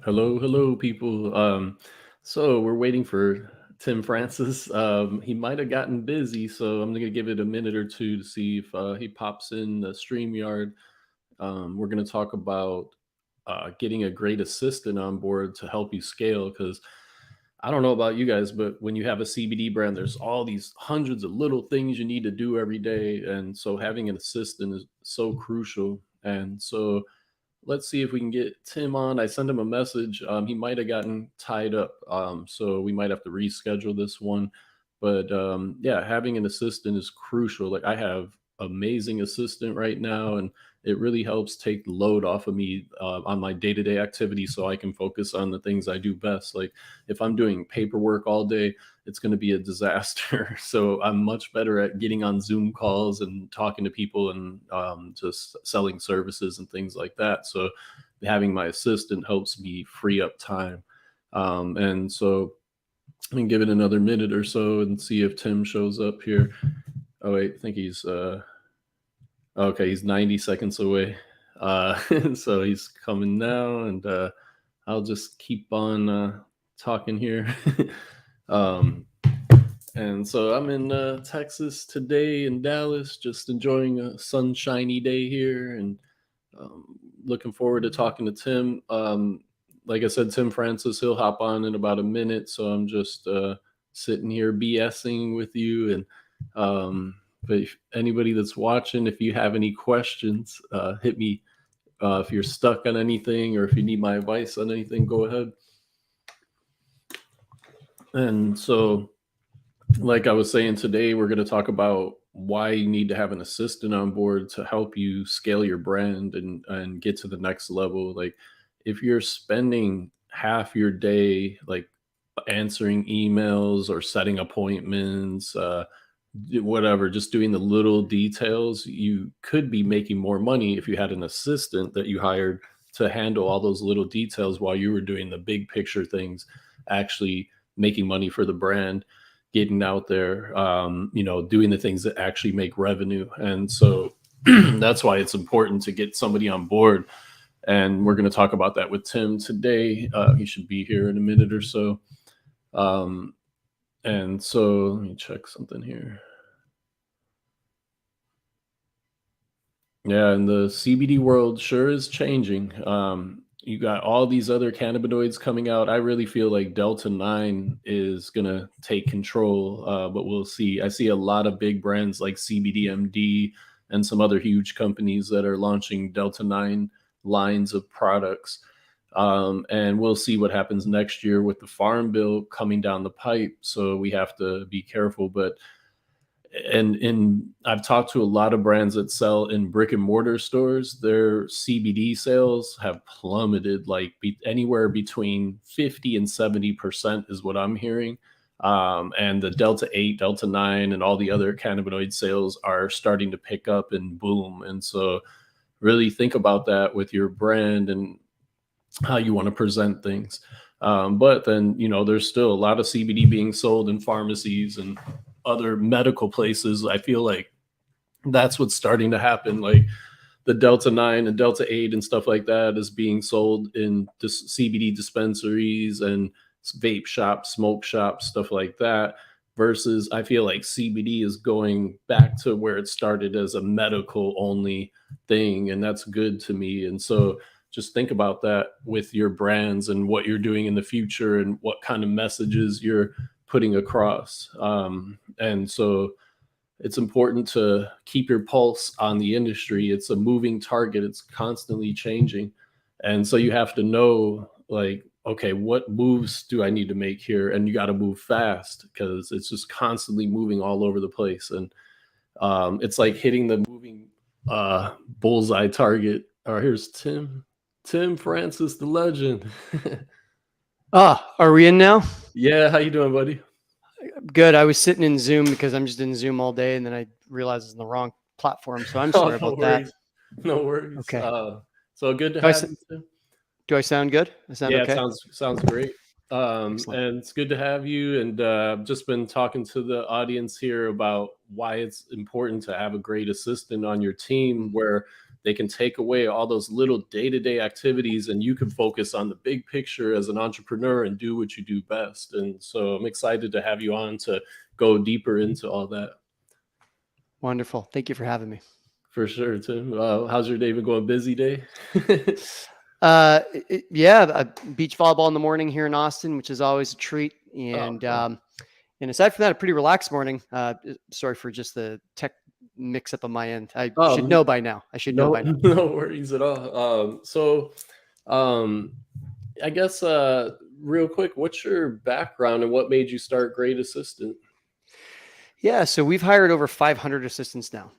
Hello, hello, people. So we're waiting for Tim Francis. He might have gotten busy, so I'm gonna give it a minute or two to see if he pops in the StreamYard. We're gonna talk about getting a great assistant on board to help you scale. Because I don't know about you guys, but when you have a CBD brand, there's all these hundreds of little things you need to do every day, and so having an assistant is so crucial. And so let's see if we can get Tim on. I sent him a message. He might have gotten tied up, so we might have to reschedule this one. But yeah, having an assistant is crucial. Like I have amazing assistant right now, and it really helps take the load off of me on my day-to-day activities, so I can focus on the things I do best. Like if I'm doing paperwork all day, it's going to be a disaster. So I'm much better at getting on Zoom calls and talking to people and just selling services and things like that. So having my assistant helps me free up time. And so I can give it another minute or so and see if Tim shows up here. Oh wait, I think he's okay. He's 90 seconds away. So he's coming now, and I'll just keep on talking here. um, and so I'm in Texas today in Dallas, just enjoying a sunshiny day here, and looking forward to talking to Tim. Like I said, Tim Francis, he'll hop on in about a minute, so I'm just sitting here BSing with you. And but if anybody that's watching, if you have any questions, hit me. If you're stuck on anything or if you need my advice on anything, go ahead. And so like I was saying today, we're going to talk about why you need to have an assistant on board to help you scale your brand and get to the next level. Like if you're spending half your day like answering emails or setting appointments, whatever, just doing the little details, you could be making more money if you had an assistant that you hired to handle all those little details while you were doing the big picture things, actually making money for the brand, getting out there, doing the things that actually make revenue. And so that's why it's important to get somebody on board. And we're going to talk about that with Tim today. He should be here in a minute or so. Um, and so let me check something here. Yeah, and the CBD world sure is changing. You got all these other cannabinoids coming out. I really feel like Delta 9 is going to take control, but we'll see. I see a lot of big brands like CBDMD and some other huge companies that are launching Delta 9 lines of products. And we'll see what happens next year with the Farm Bill coming down the pipe. So we have to be careful. But and I've talked to a lot of brands that sell in brick and mortar stores. Their CBD sales have plummeted, like anywhere between 50 and 70% is what I'm hearing. And the Delta 8, Delta 9, and all the other cannabinoid sales are starting to pick up and boom. And so, really think about that with your brand and how you want to present things. But then, there's still a lot of CBD being sold in pharmacies and other medical places. I feel like that's what's starting to happen. Like the Delta 9 and Delta 8 and stuff like that is being sold in CBD dispensaries and vape shops, smoke shops, stuff like that. Versus, I feel like CBD is going back to where it started as a medical only thing. And that's good to me. And so, just think about that with your brands and what you're doing in the future and what kind of messages you're putting across. And so it's important to keep your pulse on the industry. It's a moving target, it's constantly changing. And so you have to know, like, okay, what moves do I need to make here? And you got to move fast because it's just constantly moving all over the place. And it's like hitting the moving bullseye target. All right, here's Tim Francis, the legend. Are we in now? Yeah, how you doing, buddy? Good. I was sitting in Zoom because I'm just in Zoom all day, and then I realized it's in the wrong platform. So I'm Oh, sorry no about that. worries. No worries. Okay. So good to Do I, have you, Tim. do I sound good? I sound Yeah, it okay? sounds great. Excellent. And it's good to have you. And I've just been talking to the audience here about why it's important to have a great assistant on your team, where they can take away all those little day-to-day activities, and you can focus on the big picture as an entrepreneur and do what you do best. And so I'm excited to have you on to go deeper into all that. Wonderful. Thank you for having me. For sure, Tim. How's your day been going? Busy day? Beach volleyball in the morning here in Austin, which is always a treat. And and aside from that, a pretty relaxed morning. Sorry for just the tech mix up on my end. I should know by now. No worries at all. I guess real quick, what's your background and what made you start Great Assistant? Yeah, so we've hired over 500 assistants now,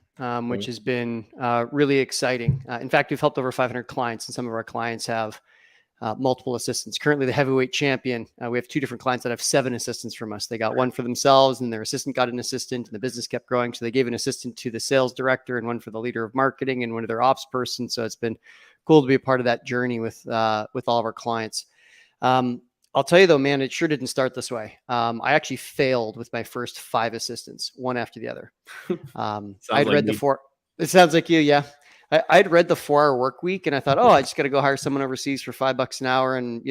which has been really exciting. In fact, we've helped over 500 clients, and some of our clients have multiple assistants. Currently, the heavyweight champion, we have 2 different clients that have 7 assistants from us. They got one for themselves, and their assistant got an assistant, and the business kept growing. So they gave an assistant to the sales director, and one for the leader of marketing, and one of their ops person. So it's been cool to be a part of that journey with all of our clients. I'll tell you though, man, it sure didn't start this way. I actually failed with my first 5 assistants, one after the other. I'd read the 4. It sounds like you, yeah. I'd read the 4-hour work week, and I thought, I just got to go hire someone overseas for $5 an hour, and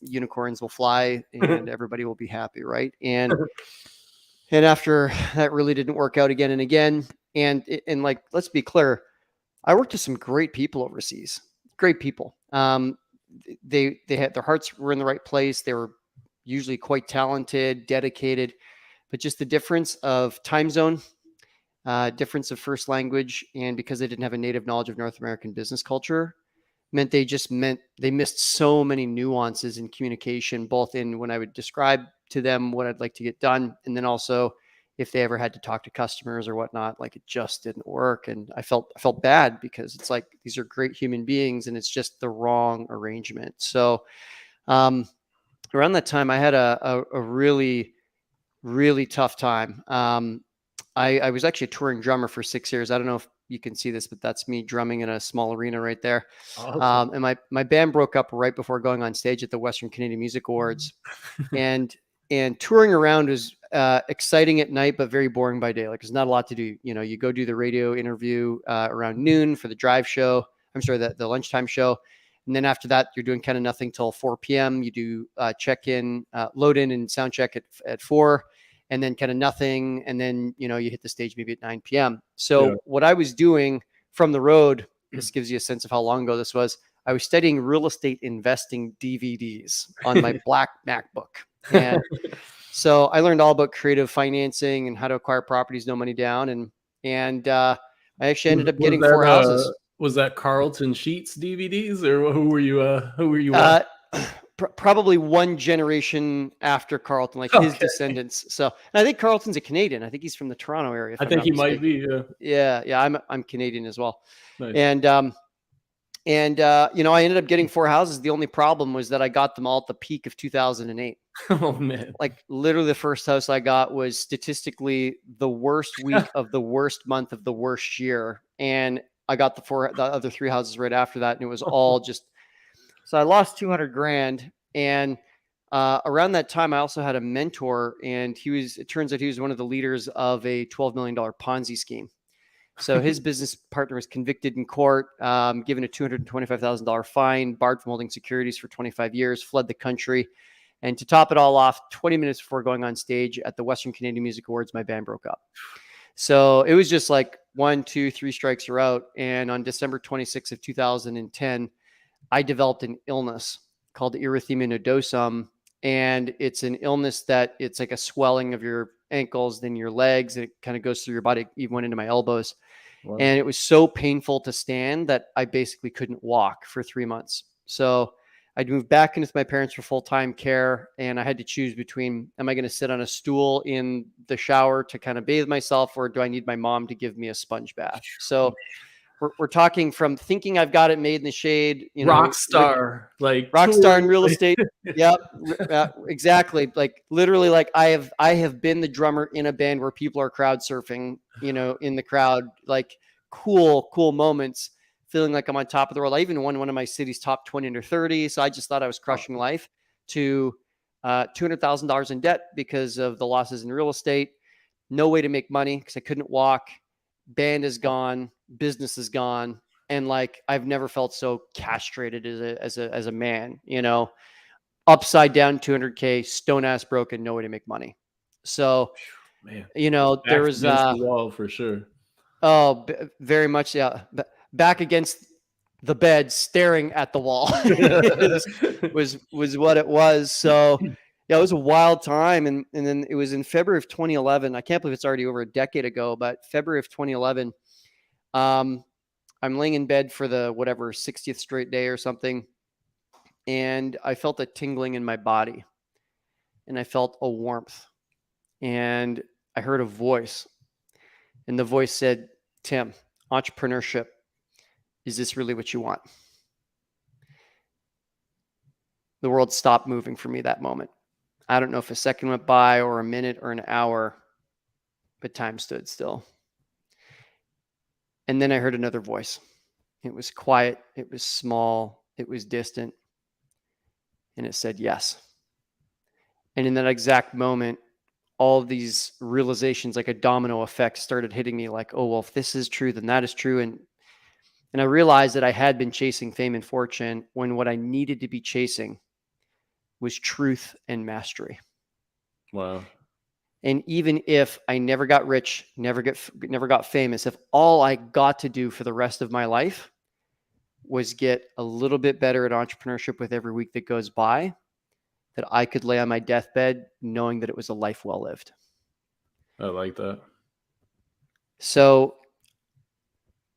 unicorns will fly, and everybody will be happy, right? And after that, really didn't work out again and again. And like, let's be clear, I worked with some great people overseas, great people. They had, their hearts were in the right place. They were usually quite talented, dedicated, but just the difference of time zone, difference of first language, and because they didn't have a native knowledge of North American business culture, meant they missed so many nuances in communication, both in when I would describe to them what I'd like to get done, and then also if they ever had to talk to customers or whatnot, like it just didn't work. And I felt bad because it's like, these are great human beings and it's just the wrong arrangement. So around that time, I had a really, really tough time. I was actually a touring drummer for 6 years. I don't know if you can see this, but that's me drumming in a small arena right there. Awesome. And my band broke up right before going on stage at the Western Canadian Music Awards. And touring around was exciting at night, but very boring by day. Like, there's not a lot to do. You go do the radio interview around noon for the drive show. I'm sorry, the lunchtime show. And then after that, you're doing kind of nothing till 4 p.m. You do check-in, load in and sound check at 4, and then kind of nothing. And then, you hit the stage maybe at 9 p.m. So what I was doing from the road, this gives you a sense of how long ago this was. I was studying real estate investing DVDs on my black MacBook. And so I learned all about creative financing and how to acquire properties, no money down. And I actually ended up getting 4 houses. Was that Carlton Sheets DVDs, or who were you? Probably one generation after Carlton, like his descendants. So, and I think Carlton's a Canadian. I think he's from the Toronto area. I think he might be. Yeah. I'm Canadian as well. Nice. And I ended up getting 4 houses. The only problem was that I got them all at the peak of 2008. Oh man! Like, literally, the first house I got was statistically the worst week of the worst month of the worst year, and I got the other 3 houses right after that, and it was all just. So I lost $200,000, and around that time, I also had a mentor, and it turns out he was one of the leaders of a $12 million Ponzi scheme. So his business partner was convicted in court, given a $225,000 fine, barred from holding securities for 25 years, fled the country. And to top it all off, 20 minutes before going on stage at the Western Canadian Music Awards, my band broke up. So it was just like 1, 2, 3 strikes are out. And on December 26th of 2010, I developed an illness called erythema nodosum. And it's an illness that it's like a swelling of your ankles, then your legs, and it kind of goes through your body, it even went into my elbows. Wow. And it was so painful to stand that I basically couldn't walk for 3 months. So I'd moved back in with my parents for full-time care, and I had to choose between, am I going to sit on a stool in the shower to kind of bathe myself, or do I need my mom to give me a sponge bath? So we're talking from thinking I've got it made in the shade, rock star in real estate. Yep, exactly. Like, literally, like I have been the drummer in a band where people are crowd surfing, in the crowd, like cool moments, feeling like I'm on top of the world. I even won one of my city's top 20 under 30. So I just thought I was crushing life, to $200,000 in debt because of the losses in real estate. No way to make money because I couldn't walk. Band is gone. Business is gone. And like, I've never felt so castrated as a man, upside down 200K, stone ass broken, no way to make money. So, Man, there back was, against the wall for sure. oh, very much. Yeah. Back against the bed, staring at the wall was what it was. So yeah, it was a wild time. And then it was in February of 2011. I can't believe it's already over a decade ago, but February of 2011, I'm laying in bed for the 60th straight day or something. And I felt a tingling in my body, and I felt a warmth, and I heard a voice, and the voice said, "Tim, entrepreneurship, is this really what you want?" The world stopped moving for me that moment. I don't know if a second went by or a minute or an hour, but time stood still. And then I heard another voice. It was quiet, it was small, it was distant, and it said yes. And in that exact moment, all of these realizations, like a domino effect, started hitting me like, oh, well, if this is true, then that is true. And I realized that I had been chasing fame and fortune when what I needed to be chasing was truth and mastery. Wow. And even if I never got rich, never got famous, if all I got to do for the rest of my life was get a little bit better at entrepreneurship with every week that goes by, that I could lay on my deathbed knowing that it was a life well lived. I like that. So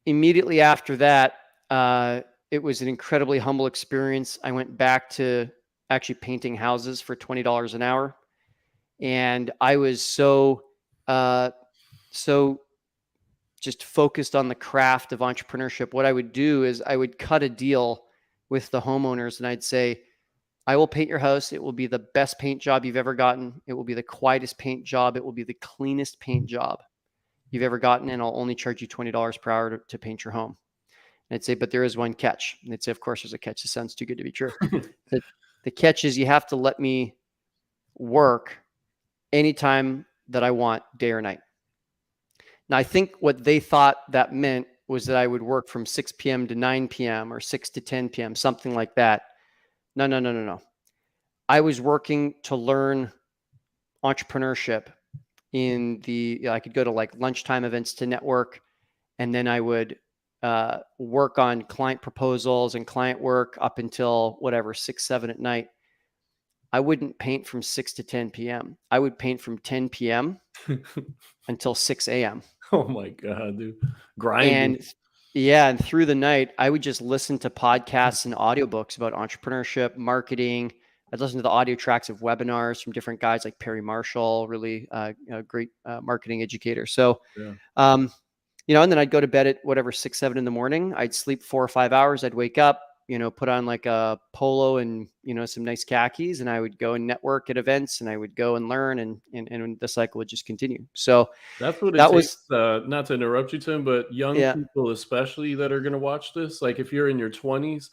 immediately after that, it was an incredibly humble experience. I went back to actually painting houses for $20 an hour. And I was so just focused on the craft of entrepreneurship. What I would do is I would cut a deal with the homeowners, and I'd say, I will paint your house. It will be the best paint job you've ever gotten. It will be the quietest paint job. It will be the cleanest paint job you've ever gotten. And I'll only charge you $20 per hour to paint your home. And I'd say, but there is one catch. And they'd say, of course there's a catch. This sounds too good to be true. The catch is you have to let me work anytime that I want, day or night. Now, I think what they thought that meant was that I would work from 6 p.m. to 9 p.m. or 6 to 10 p.m., something like that. No. I was working to learn entrepreneurship I could go to like lunchtime events to network, and then I would work on client proposals and client work up until 6, 7 at night. I wouldn't paint from 6 to 10 p.m. I would paint from 10 p.m. until 6 a.m. Oh my God, dude. Grinding. And through the night, I would just listen to podcasts and audiobooks about entrepreneurship, marketing. I'd listen to the audio tracks of webinars from different guys like Perry Marshall, really great marketing educator. So, Yeah. And then I'd go to bed at 6, 7 in the morning. I'd sleep 4 or 5 hours. I'd wake up, put on like a polo and, some nice khakis, and I would go and network at events, and I would go and learn, and the cycle would just continue. So that's what it that takes. was, Not to interrupt you, Tim, but young people, especially that are going to watch this, like if you're in your 20s,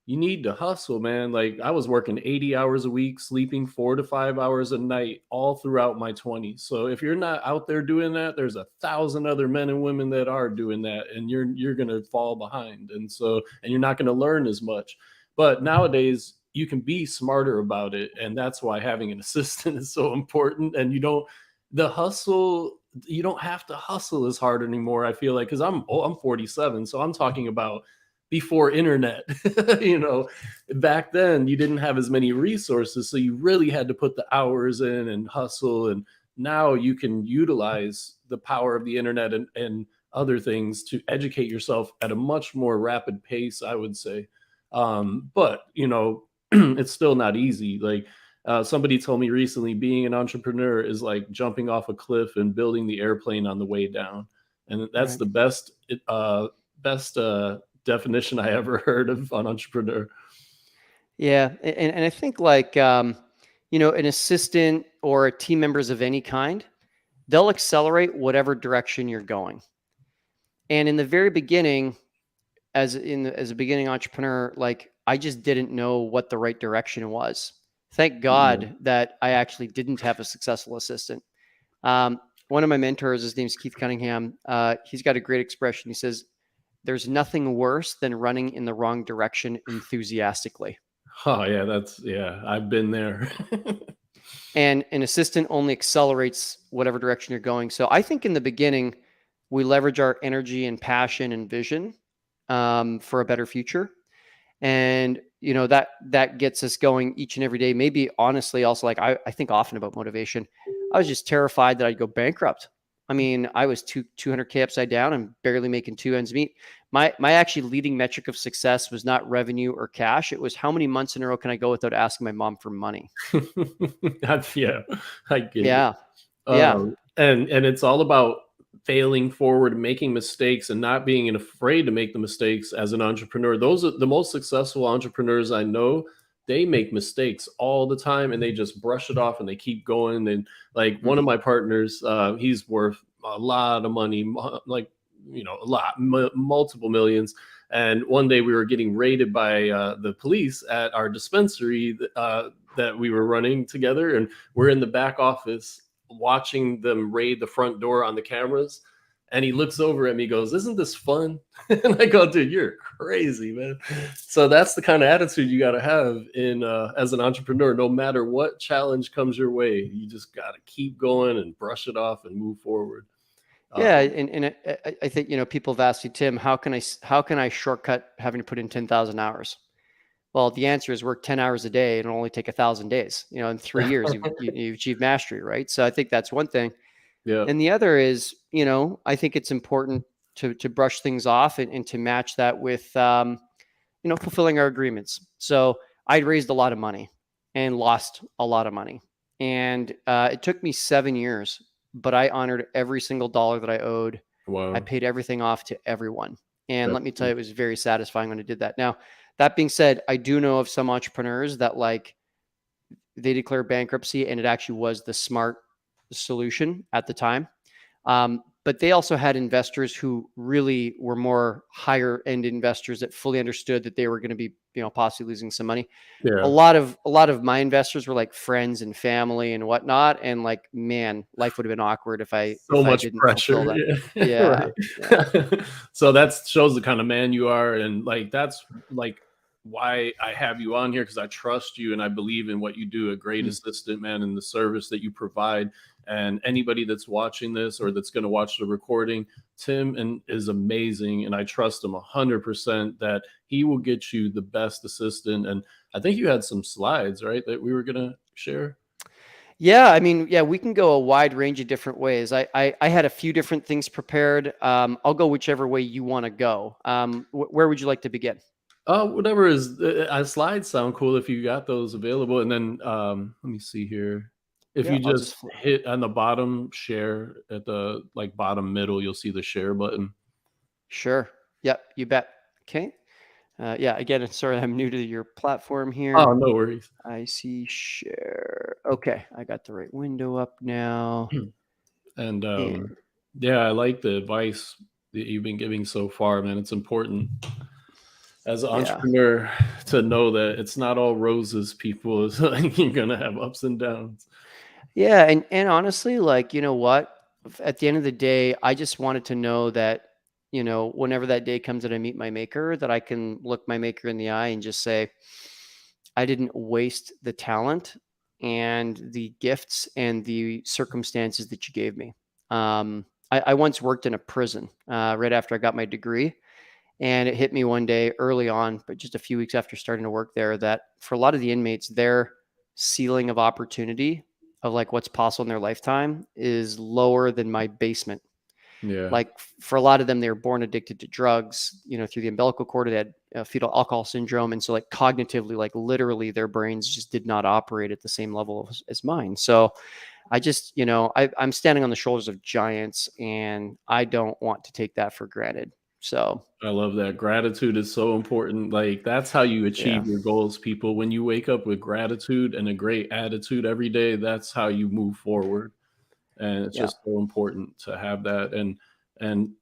you need to hustle, man. Like I was working 80 hours a week, sleeping 4 to 5 hours a night all throughout my 20s. So if you're not out there doing that, there's 1,000 other men and women that are doing that, and you're going to fall behind. And you're not going to learn as much. But nowadays you can be smarter about it, and that's why having an assistant is so important. And you don't have to hustle as hard anymore, I feel like, because I'm 47, so I'm talking about before internet. Back then you didn't have as many resources, so you really had to put the hours in and hustle. And now you can utilize the power of the internet and other things to educate yourself at a much more rapid pace, I would say. But it's still not easy. Like somebody told me recently, being an entrepreneur is like jumping off a cliff and building the airplane on the way down. And that's right. The best definition I ever heard of an entrepreneur. Yeah. And I think like, an assistant or team members of any kind, they'll accelerate whatever direction you're going. And in the very beginning, as a beginning entrepreneur, like I just didn't know what the right direction was. Thank God that I actually didn't have a successful assistant. One of my mentors, his name's Keith Cunningham. He's got a great expression. He says, there's nothing worse than running in the wrong direction enthusiastically. Oh yeah, I've been there. And an assistant only accelerates whatever direction you're going. So I think in the beginning, we leverage our energy and passion and vision for a better future. And that gets us going each and every day. Maybe honestly, also, like I think often about motivation. I was just terrified that I'd go bankrupt. I mean, I was 200K upside down and barely making two ends meet. My actually leading metric of success was not revenue or cash. It was how many months in a row can I go without asking my mom for money? Yeah, I get it. Yeah. Yeah. And it's all about failing forward, making mistakes, and not being afraid to make the mistakes as an entrepreneur. Those are the most successful entrepreneurs I know. They make mistakes all the time and they just brush it off and they keep going. And like one of my partners, he's worth a lot of money, like, a lot, multiple millions. And one day we were getting raided by the police at our dispensary that we were running together. And we're in the back office watching them raid the front door on the cameras. And he looks over at me, goes, "Isn't this fun?" And I go, "Dude, you're crazy, man." So that's the kind of attitude you got to have in as an entrepreneur. No matter what challenge comes your way, you just got to keep going and brush it off and move forward. Yeah, and I think people have asked you, Tim, how can I shortcut having to put in 10,000 hours? Well, the answer is work 10 hours a day and it'll only take 1,000 days. In 3 years, you've achieved mastery, right? So I think that's one thing. Yeah. And the other is, I think it's important to brush things off and to match that with, fulfilling our agreements. So I'd raised a lot of money and lost a lot of money. And it took me 7 years, but I honored every single dollar that I owed. Wow. I paid everything off to everyone. And let me tell you, it was very satisfying when I did that. Now, that being said, I do know of some entrepreneurs that they declare bankruptcy and it actually was the smart solution at the time. But they also had investors who really were more higher end investors that fully understood that they were going to be, possibly losing some money. Yeah. A lot of my investors were like friends and family and whatnot. And like, man, life would have been awkward if I didn't pressure. That. Yeah. Yeah. So that shows the kind of man you are. And like, that's like why I have you on here, because I trust you and I believe in what you do. A great assistant, man, and the service that you provide. And anybody that's watching this or that's going to watch the recording, Tim is amazing. And I trust him 100% that he will get you the best assistant. And I think you had some slides, right, that we were going to share. Yeah. I mean, yeah, we can go a wide range of different ways. I had a few different things prepared. I'll go whichever way you want to go. Where would you like to begin? Whatever is, slides sound cool if you got those available. And then let me see here. If you just hit on the bottom share at the bottom middle, you'll see the share button. Sure. Yep. You bet. Okay. Yeah. Again, sorry, I'm new to your platform here. Oh, no worries. I see share. Okay. I got the right window up now. And yeah, I like the advice that you've been giving so far, man. It's important as an entrepreneur to know that it's not all roses, people. You're going to have ups and downs. Yeah. And honestly, you know what? At the end of the day, I just wanted to know that, whenever that day comes that I meet my maker, that I can look my maker in the eye and just say, I didn't waste the talent and the gifts and the circumstances that you gave me. I once worked in a prison right after I got my degree. And it hit me one day early on, but just a few weeks after starting to work there, that for a lot of the inmates, their ceiling of opportunity of what's possible in their lifetime is lower than my basement. Yeah. For a lot of them, they were born addicted to drugs, through the umbilical cord. They had fetal alcohol syndrome. And so cognitively, literally their brains just did not operate at the same level as mine. So I just, I'm standing on the shoulders of giants and I don't want to take that for granted. So I love that. Gratitude is so important. That's how you achieve your goals, people. When you wake up with gratitude and a great attitude every day, that's how you move forward. And it's just so important to have that. And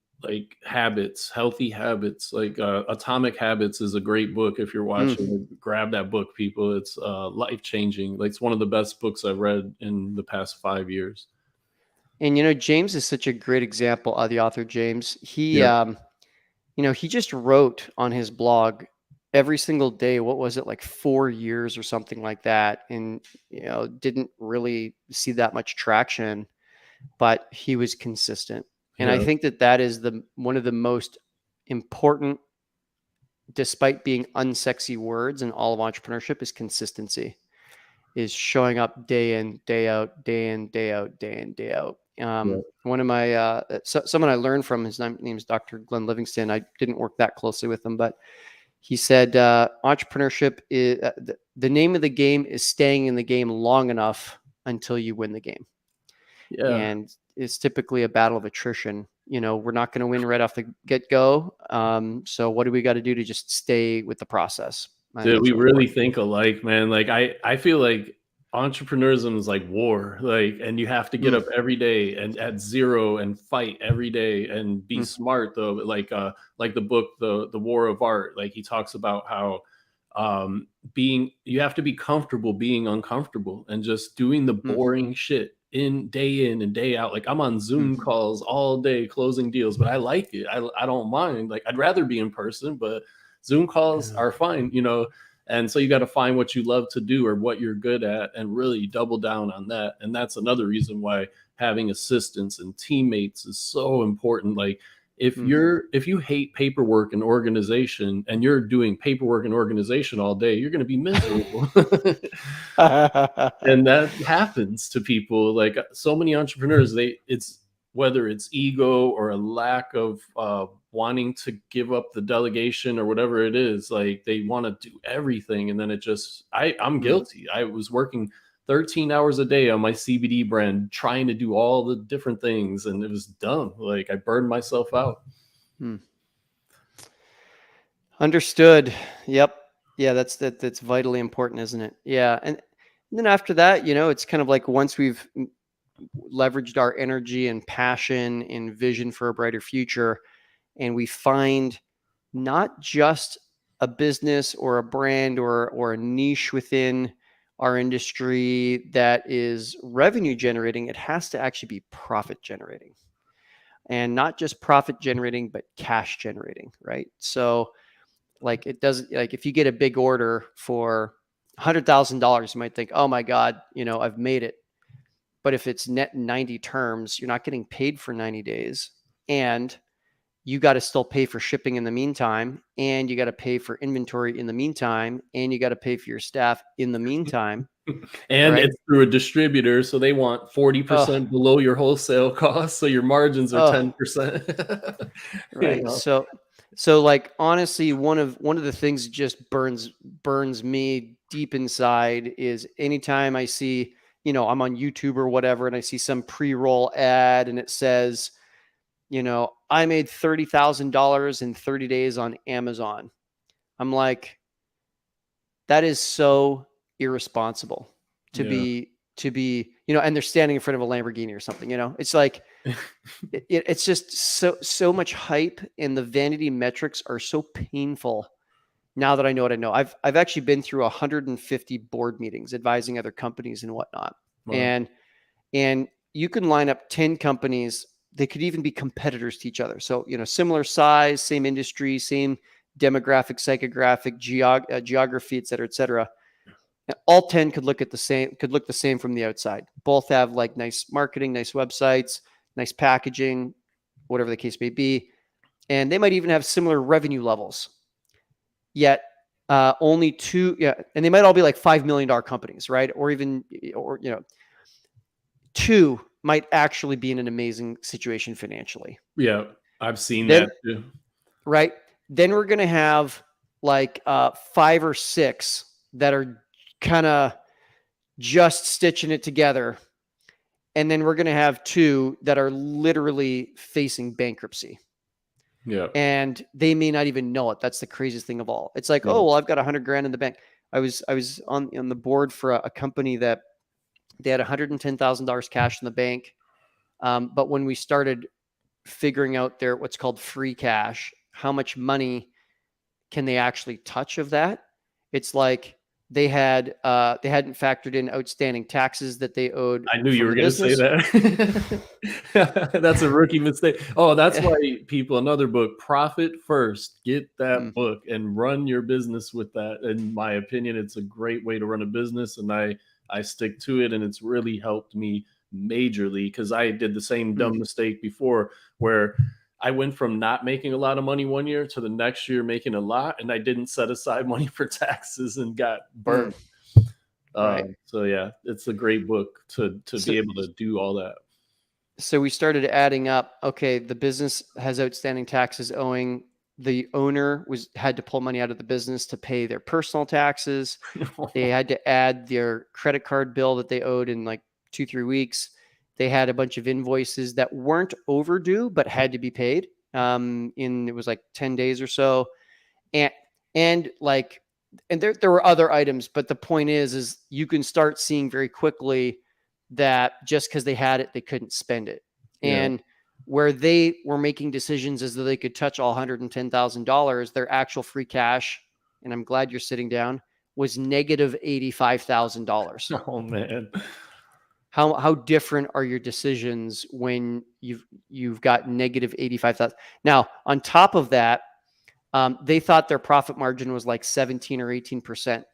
habits, healthy habits, Atomic Habits is a great book. If you're watching, grab that book, people. It's life-changing. It's one of the best books I've read in the past 5 years. And James is such a great example of the author. James, he just wrote on his blog every single day. What was it, like 4 years or something like that? And, didn't really see that much traction, but he was consistent. And I Yeah. think that is one of the most important, despite being unsexy words in all of entrepreneurship, is consistency, is showing up day in, day out, day in, day out, day in, day out. Yeah. One of my, someone I learned from, his name is Dr. Glenn Livingston. I didn't work that closely with him, but he said, entrepreneurship is the name of the game is staying in the game long enough until you win the game. Yeah. And it's typically a battle of attrition. We're not going to win right off the get go. So what do we got to do to just stay with the process? Dude, we Really really important. think alike, man. Like I feel like entrepreneurism is like war. Like, and you have to get Mm, up every day and at zero and fight every day and be mm, smart though. Like the book, the War of Art. Like he talks about how being you have to be comfortable being uncomfortable and just doing the mm, boring shit in and day out. Like I'm on mm, Zoom calls all day closing deals, but I like it. I don't mind. Like I'd rather be in person, but Zoom calls yeah. are fine, and so you got to find what you love to do or what you're good at and really double down on that. And that's another reason why having assistants and teammates is so important. Like Mm. if you hate paperwork and organization and you're doing paperwork and organization all day, you're going to be miserable. And that happens to people. Like so many entrepreneurs, it's whether it's ego or a lack of wanting to give up the delegation or whatever it is, like they want to do everything, and then I'm Mm. guilty. I was working 13 hours a day on my CBD brand trying to do all the different things, and it was dumb. Like I burned myself out. Mm. Understood. Yep. Yeah, that's vitally important, isn't it? Yeah. And then after that, it's kind of like once we've leveraged our energy and passion and vision for a brighter future, and we find not just a business or a brand or a niche within our industry that is revenue generating, it has to actually be profit generating. And not just profit generating, but cash generating, right? So like it doesn't, like if you get a big order for $100,000, you might think, oh my God, I've made it. But if it's net 90 terms, you're not getting paid for 90 days. And you got to still pay for shipping in the meantime. And you got to pay for inventory in the meantime. And you got to pay for your staff in the meantime. And Right. it's through a distributor, so they want Oh, 40% below your wholesale cost, so your margins are oh, 10%. You right. know? So like honestly, one of the things that just burns me deep inside is anytime I see, I'm on YouTube or whatever, and I see some pre-roll ad and it says, I made $30,000 in 30 days on Amazon. I'm like, that is so irresponsible to Yeah. be, and they're standing in front of a Lamborghini or something, it's like, it's just so much hype, and the vanity metrics are so painful. Now that I know what I know, I've actually been through 150 board meetings advising other companies and whatnot. Wow. And you can line up 10 companies. They could even be competitors to each other. So, similar size, same industry, same demographic, psychographic, geography, et cetera, et cetera. And all 10 could look the same from the outside. Both have like nice marketing, nice websites, nice packaging, whatever the case may be. And they might even have similar revenue levels. Yet only two, and they might all be like $5 million companies, right? Or even, two might actually be in an amazing situation financially. Yeah, I've seen Then, that too. right? Then we're going to have like 5 or 6 that are kind of just stitching it together. And then we're going to have 2 that are literally facing bankruptcy. Yeah. And they may not even know it. That's the craziest thing of all. It's like, Yeah. oh, well, I've got $100,000 in the bank. I was on the board for a company that they had $110,000 cash in the bank. But when we started figuring out their what's called free cash, how much money can they actually touch of that? It's like they hadn't factored in outstanding taxes that they owed. I knew you from were the going to say business. that. That's a rookie mistake. Oh, that's why people, another book, Profit First. Get that Mm, book and run your business with that. In my opinion, it's a great way to run a business, and I stick to it, and it's really helped me majorly because I did the same mm, dumb mistake before where I went from not making a lot of money one year to the next year making a lot, and I didn't set aside money for taxes and got mm, burnt. right. So yeah, it's a great book to So be able to do all that. so we started adding up. Okay, the business has outstanding taxes owing. The owner had to pull money out of the business to pay their personal taxes. They had to add their credit card bill that they owed in like 2-3 weeks. They had a bunch of invoices that weren't overdue but had to be paid. It was like 10 days or so, and and like and there were other items, but the point is you can start seeing very quickly that just because they had it, they couldn't spend it. Yeah. And where they were making decisions as though they could touch all $110,000, their actual free cash, and I'm glad you're sitting down, was negative $85,000. Oh man. How different are your decisions when you've got negative 85,000? Now, on top of that, they thought their profit margin was like 17 or 18%,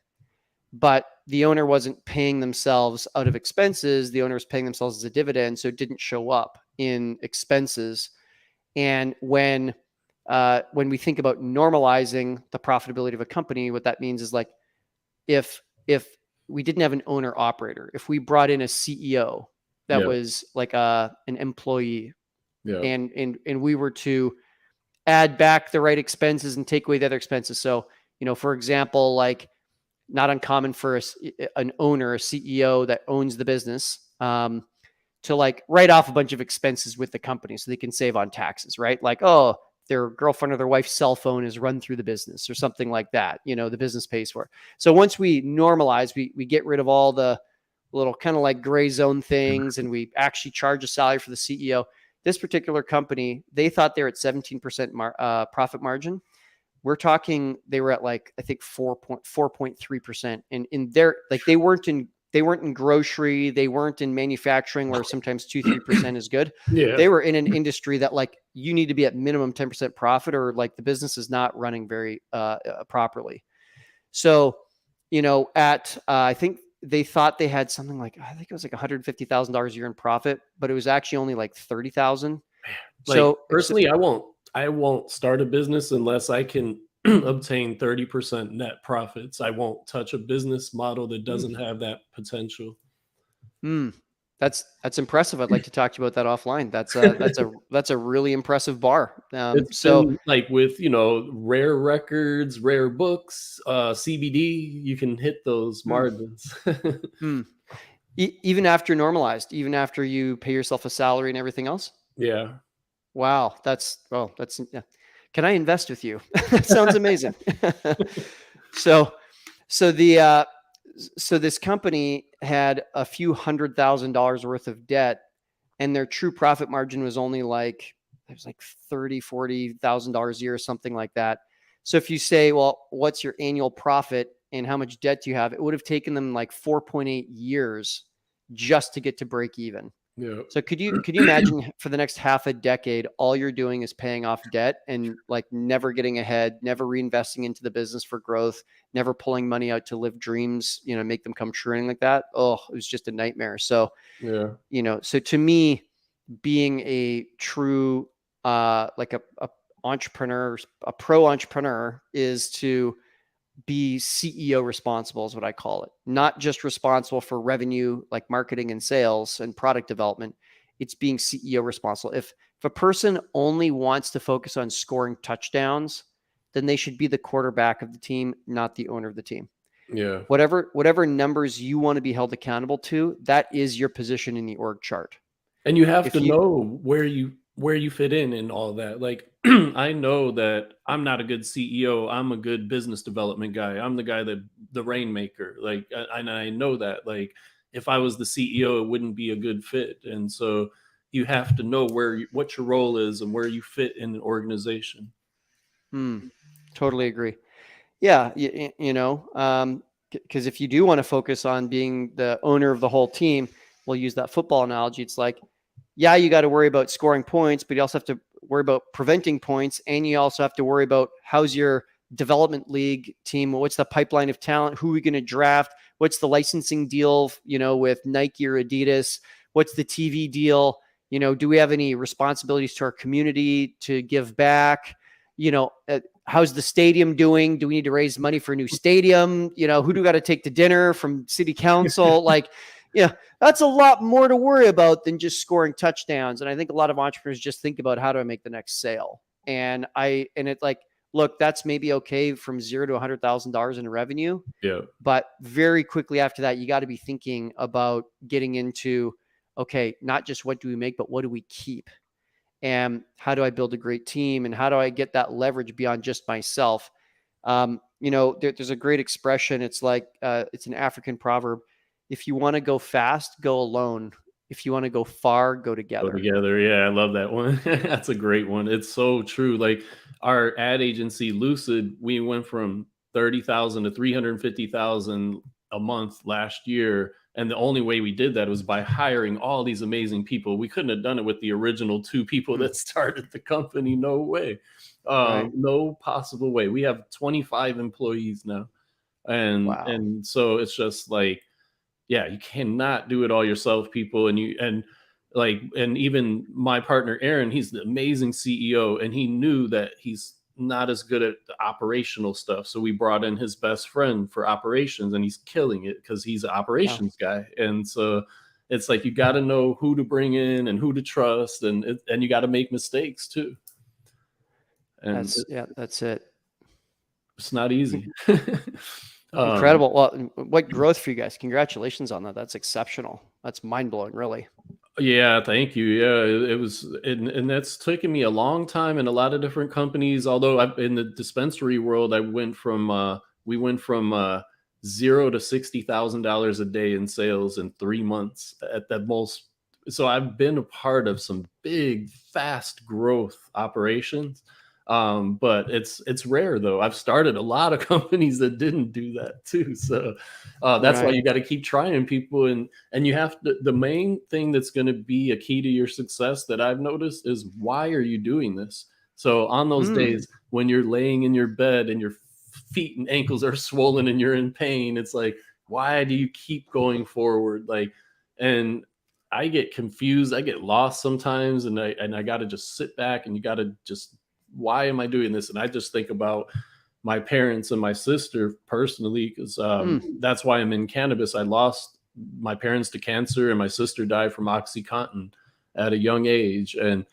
but the owner wasn't paying themselves out of expenses. The owner was paying themselves as a dividend, so it didn't show up in expenses. And when we think about normalizing the profitability of a company, what that means is like if we didn't have an owner operator, if we brought in a CEO that Yeah. was like an employee, Yeah. and we were to add back the right expenses and take away the other expenses. So, for example, like not uncommon for an owner, a CEO that owns the business, to like write off a bunch of expenses with the company so they can save on taxes, right? Like, oh, their girlfriend or their wife's cell phone is run through the business or something like that. The business pays for it. So once we normalize, we get rid of all the little kind of like gray zone things, and we actually charge a salary for the CEO. This particular company, they thought they're at 17% profit margin. We're talking, they were at like, I think 4.3%. And in their, like, they weren't in grocery, they weren't in manufacturing where sometimes 2-3% is good. Yeah. They were in an industry that like you need to be at minimum 10% profit, or like the business is not running very properly. So, I think they thought they had something like, I think it was like $150,000 a year in profit, but it was actually only like 30,000. Like So personally, I won't start a business unless I can obtain 30% net profits. I won't touch a business model that doesn't have that potential. That's impressive. I'd like to talk to you about that offline. That's a really impressive bar. It's So been like with, rare records, rare books, CBD, you can hit those hmm, margins. hmm. Even after normalized, even after you pay yourself a salary and everything else. Yeah. Wow, that's yeah. Can I invest with you? That sounds amazing. so so the so this company had a few $100,000 worth of debt, and their true profit margin was only like, it was like $40,000 a year or something like that. So if you say, well, what's your annual profit and how much debt do you have, it would have taken them like 4.8 years just to get to break even. Yeah. So could you imagine for the next half a decade, all you're doing is paying off debt and like never getting ahead, never reinvesting into the business for growth, never pulling money out to live dreams, make them come true, anything like that? Oh, it was just a nightmare. So, Yeah. so to me, being a true like a entrepreneur, a pro entrepreneur, is to be CEO responsible, is what I call it. Not just responsible for revenue, like marketing and sales and product development. It's being CEO responsible. If a person only wants to focus on scoring touchdowns, then they should be the quarterback of the team, not the owner of the team. Yeah. Whatever numbers you want to be held accountable to, that is your position in the org chart. And you have If to you know where you fit in all that. Like I know that I'm not a good CEO. I'm a good business development guy. I'm the guy that the rainmaker. Like and I know that. Like if I was the CEO, it wouldn't be a good fit. And so you have to know what your role is and where you fit in an organization. totally agree. Yeah, because if you do want to focus on being the owner of the whole team, we'll use that football analogy. It's like, yeah, you got to worry about scoring points, but you also have to worry about preventing points. And you also have to worry about how's your development league team? What's the pipeline of talent? Who are we going to draft? What's the licensing deal, with Nike or Adidas? What's the TV deal? Do we have any responsibilities to our community to give back? How's the stadium doing? Do we need to raise money for a new stadium? Who do we got to take to dinner from city council? That's a lot more to worry about than just scoring touchdowns. And I think a lot of entrepreneurs just think about, how do I make the next sale? And it's like, look, that's maybe okay from $0 to $100,000 in revenue. Yeah. But very quickly after that, you got to be thinking about getting into, okay, not just what do we make, but what do we keep? And how do I build a great team? And how do I get that leverage beyond just myself? There's a great expression. It's like, it's an African proverb. If you want to go fast, go alone. If you want to go far, go together. Go together. Yeah, I love that one. That's a great one. It's so true. Like our ad agency, Lucid, we went from 30,000 to 350,000 a month last year. And the only way we did that was by hiring all these amazing people. We couldn't have done it with the original 2 people that started the company. No way. Right. No possible way. We have 25 employees now. And Wow. and so it's just like, yeah, you cannot do it all yourself, people. And even my partner, Aaron, he's the amazing CEO, and he knew that he's not as good at the operational stuff. So we brought in his best friend for operations, and he's killing it because he's an operations guy. And so it's like, you got to know who to bring in and who to trust, and you got to make mistakes too. And that's it. It's not easy. Incredible. Well, what growth for you guys. Congratulations on that. That's exceptional. That's mind-blowing, really. Yeah, thank you. Yeah, it was, and that's taken me a long time in a lot of different companies. Although in the dispensary world, we went from $0 to $60,000 a day in sales in 3 months at the most. So I've been a part of some big, fast growth operations. But it's rare though. I've started a lot of companies that didn't do that too. So that's why you got to keep trying, people. And you have to, the main thing that's going to be a key to your success that I've noticed is, why are you doing this? So on those days when you're laying in your bed and your feet and ankles are swollen and you're in pain, it's like, why do you keep going forward? And I get confused. I get lost sometimes. And I got to just sit back, and you got to just, why am I doing this? And I just think about my parents and my sister personally, because that's why I'm in cannabis. I lost my parents to cancer, and my sister died from OxyContin at a young age. And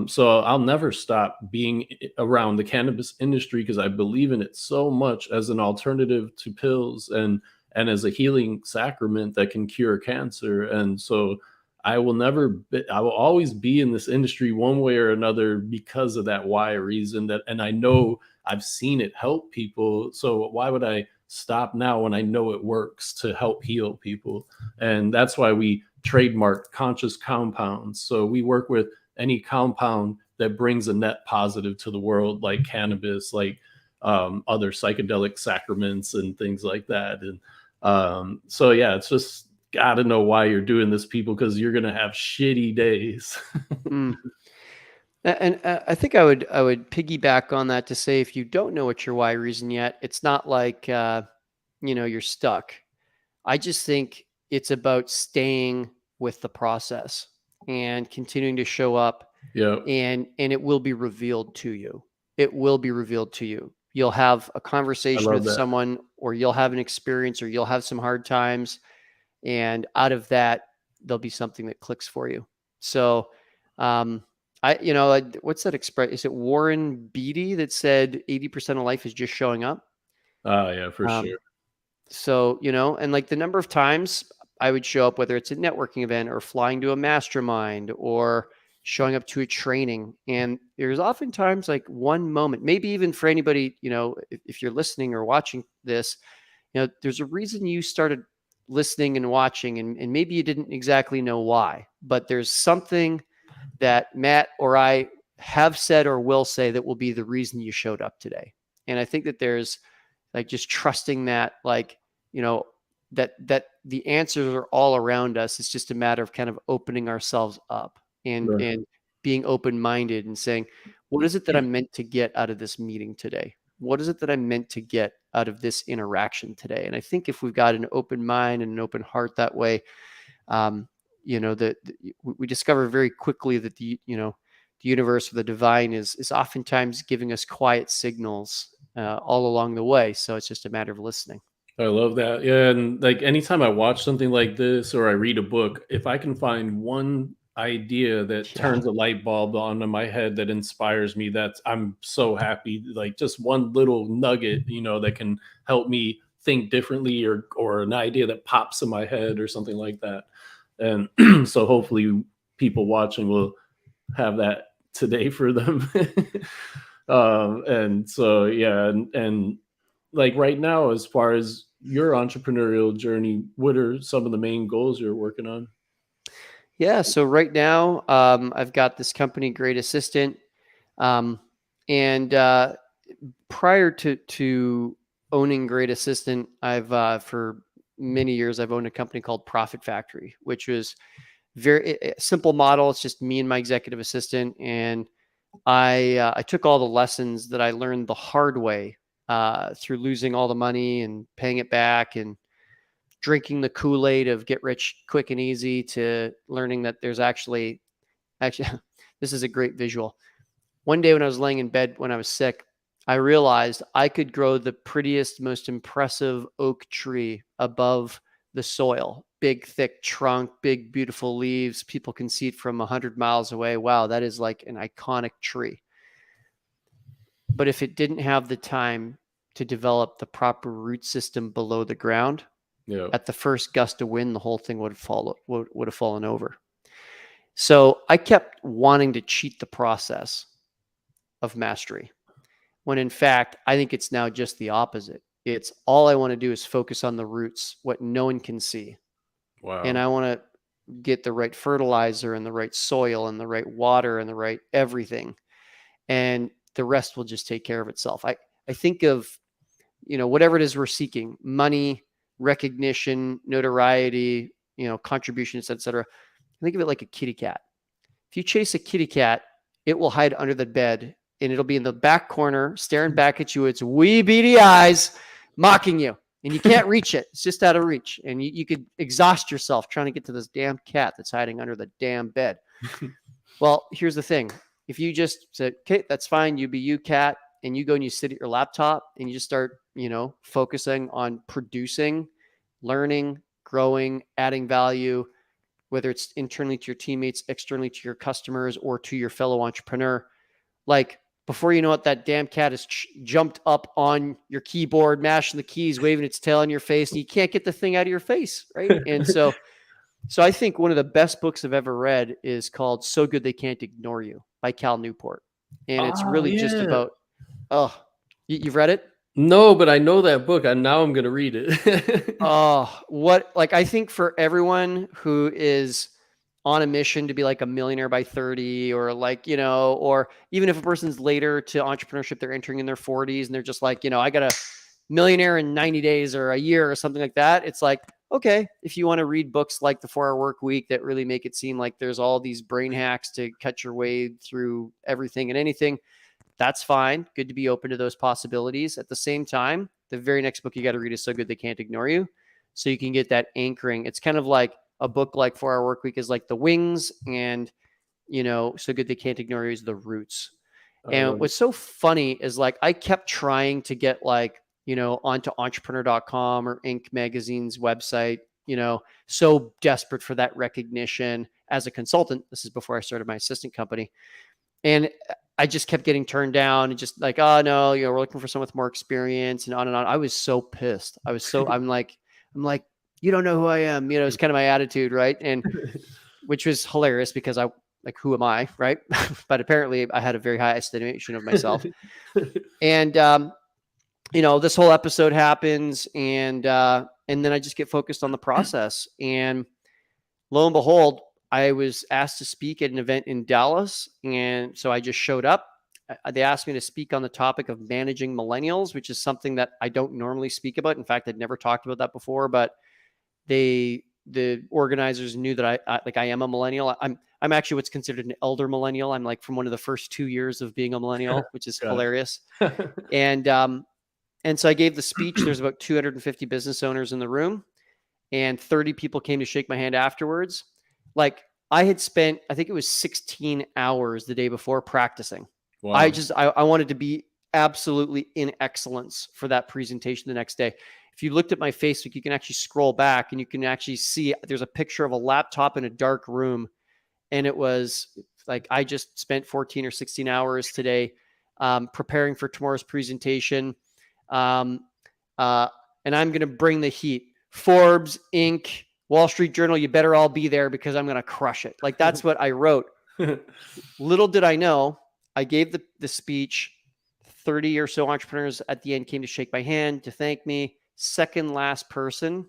so I'll never stop being around the cannabis industry, because I believe in it so much as an alternative to pills, and as a healing sacrament that can cure cancer. And so I will always be in this industry one way or another because of that why reason, and I know I've seen it help people. So why would I stop now when I know it works to help heal people? And that's why we trademark conscious compounds. So we work with any compound that brings a net positive to the world, like cannabis, like other psychedelic sacraments and things like that. And so yeah, it's just, got to know why you're doing this, people, because you're going to have shitty days. And I think I would piggyback on that to say, if you don't know what your why reason yet, it's not like, you're stuck. I just think it's about staying with the process and continuing to show up. Yeah. And it will be revealed to you. It will be revealed to you. You'll have a conversation with someone, or you'll have an experience, or you'll have some hard times. And out of that, there'll be something that clicks for you. So, what's that expression? Is it Warren Beatty that said 80% of life is just showing up? Yeah, for sure. So, and like the number of times I would show up, whether it's a networking event or flying to a mastermind or showing up to a training. And there's oftentimes like one moment, maybe even for anybody, if you're listening or watching this, there's a reason you started listening and watching, and maybe you didn't exactly know why, but there's something that Matt or I have said or will say that will be the reason you showed up today. And I think that there's like just trusting that, like, that the answers are all around us. It's just a matter of kind of opening ourselves up and Right. and being open-minded and saying, what is it that I'm meant to get out of this meeting today? What is it that I'm meant to get out of this interaction today? And I think if we've got an open mind and an open heart that way, we discover very quickly that the universe or the divine is oftentimes giving us quiet signals all along the way. So it's just a matter of listening. I love that. Yeah, and like anytime I watch something like this or I read a book, if I can find one idea that Yeah. turns a light bulb on in my head that inspires me, I'm so happy. Like just one little nugget, that can help me think differently, or an idea that pops in my head or something like that. And so hopefully people watching will have that today for them. And so yeah, and like right now, as far as your entrepreneurial journey, what are some of the main goals you're working on? Yeah. So right now, I've got this company, Great Assistant, and prior to owning Great Assistant, I've for many years I've owned a company called Profit Factory, which was very simple model. It's just me and my executive assistant, and I took all the lessons that I learned the hard way through losing all the money and paying it back and drinking the Kool-Aid of get rich quick and easy to learning that there's actually this is a great visual. One day when I was laying in bed when I was sick, I realized I could grow the prettiest, most impressive oak tree above the soil. Big, thick trunk, big, beautiful leaves. People can see it from 100 miles away. Wow, that is like an iconic tree. But if it didn't have the time to develop the proper root system below the ground, Yeah. at the first gust of wind, the whole thing would have fallen over. So I kept wanting to cheat the process of mastery, when in fact, I think it's now just the opposite. It's all I want to do is focus on the roots, what no one can see. And Wow. I want to get the right fertilizer and the right soil and the right water and the right everything. And the rest will just take care of itself. I think of, whatever it is we're seeking, money, recognition, notoriety, contributions, etc. Think of it like a kitty cat. If you chase a kitty cat, it will hide under the bed and it'll be in the back corner, staring back at you. Its wee beady eyes mocking you, and you can't reach it. It's just out of reach. And you could exhaust yourself trying to get to this damn cat that's hiding under the damn bed. Well, here's the thing. If you just said, okay, that's fine. You be you, cat, and you go and you sit at your laptop and you just start, focusing on producing, learning, growing, adding value, whether it's internally to your teammates, externally to your customers, or to your fellow entrepreneur. Like before you know it, that damn cat has jumped up on your keyboard, mashing the keys, waving its tail in your face, and you can't get the thing out of your face, right? And so I think one of the best books I've ever read is called So Good They Can't Ignore You by Cal Newport. And it's Oh, really just yeah. about, you've read it? No, but I know that book, and now I'm gonna read it. I think for everyone who is on a mission to be like a millionaire by 30, or or even if a person's later to entrepreneurship, they're entering in their 40s and they're just like, I got a millionaire in 90 days or a year or something like that. It's like, okay, if you want to read books like The 4 Hour Work Week that really make it seem like there's all these brain hacks to cut your way through everything and anything, that's fine. Good to be open to those possibilities. At the same time, the very next book you got to read is So Good They Can't Ignore You, so you can get that anchoring. It's kind of like a book like 4 Hour Work Week is like the wings, and So Good They Can't Ignore You is the roots. And what's so funny is like I kept trying to get onto entrepreneur.com or Inc. magazine's website, so desperate for that recognition as a consultant. This is before I started my assistant company. And I just kept getting turned down and just like, oh no, we're looking for someone with more experience and on and on. I was so pissed. I'm like, you don't know who I am. It's kind of my attitude. Right. And which was hilarious because who am I? Right. But apparently I had a very high estimation of myself. And, this whole episode happens and then I just get focused on the process, and lo and behold, I was asked to speak at an event in Dallas. And so I just showed up. they asked me to speak on the topic of managing millennials, which is something that I don't normally speak about. In fact, I'd never talked about that before, but the organizers knew that I am a millennial. I'm actually what's considered an elder millennial. I'm like from one of the first 2 years of being a millennial, which is hilarious. And so I gave the speech. There's about 250 business owners in the room, and 30 people came to shake my hand afterwards. Like, I had spent, I think it was 16 hours the day before practicing. Wow. I wanted to be absolutely in excellence for that presentation the next day. If you looked at my Facebook, you can actually scroll back and you can actually see there's a picture of a laptop in a dark room. And it was like, I just spent 14 or 16 hours today preparing for tomorrow's presentation. And I'm going to bring the heat. Forbes, Inc., Wall Street Journal, you better all be there because I'm going to crush it. Like, that's what I wrote. Little did I know, I gave the speech. 30 or so entrepreneurs at the end came to shake my hand, to thank me. Second last person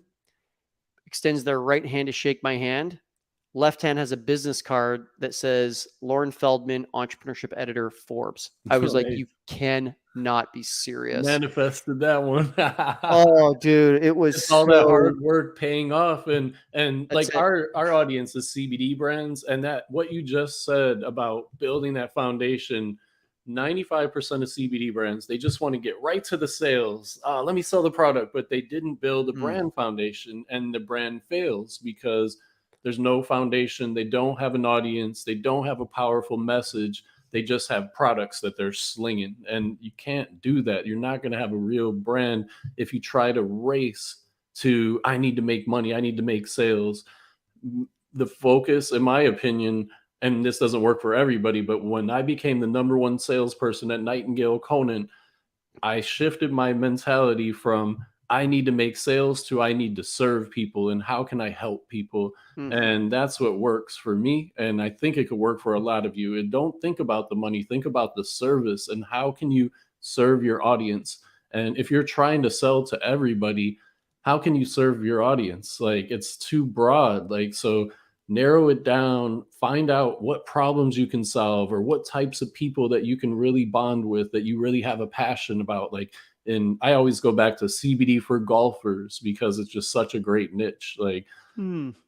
extends their right hand to shake my hand. Left hand has a business card that says Lauren Feldman, entrepreneurship editor, Forbes. I was like, you cannot be serious. Manifested that one. Oh, dude, it was it's all that hard work paying off, and like our audience is CBD brands, and that what you just said about building that foundation. 95% of CBD brands, they just want to get right to the sales. Let me sell the product, but they didn't build a brand foundation, and the brand fails because there's no foundation. They don't have an audience. They don't have a powerful message. They just have products that they're slinging, and you can't do that. You're not going to have a real brand if you try to race to, I need to make money, I need to make sales. The focus, in my opinion, and this doesn't work for everybody, but when I became the #1 salesperson at Nightingale Conant, I shifted my mentality from I need to make sales to I need to serve people, and how can I help people? And that's what works for me. And I think it could work for a lot of you. And don't think about the money, think about the service and how can you serve your audience? And if you're trying to sell to everybody, how can you serve your audience? Like, it's too broad. Like, so narrow it down, find out what problems you can solve or what types of people that you can really bond with, that you really have a passion about. Like, and I always go back to CBD for golfers because it's just such a great niche. Like,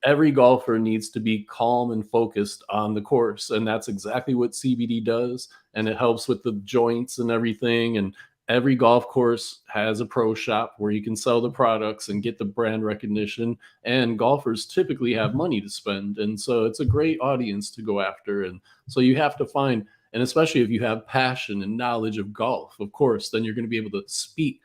every golfer needs to be calm and focused on the course. And that's exactly what CBD does. And it helps with the joints and everything. And every golf course has a pro shop where you can sell the products and get the brand recognition. And golfers typically have money to spend. And so it's a great audience to go after. And so you have to find, and especially if you have passion and knowledge of golf, of course, then you're going to be able to speak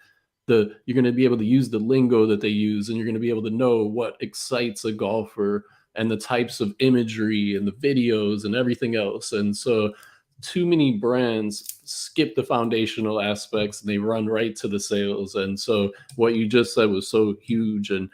you're going to be able to use the lingo that they use, and you're going to be able to know what excites a golfer and the types of imagery and the videos and everything else. And so too many brands skip the foundational aspects and they run right to the sales. And so what you just said was so huge. And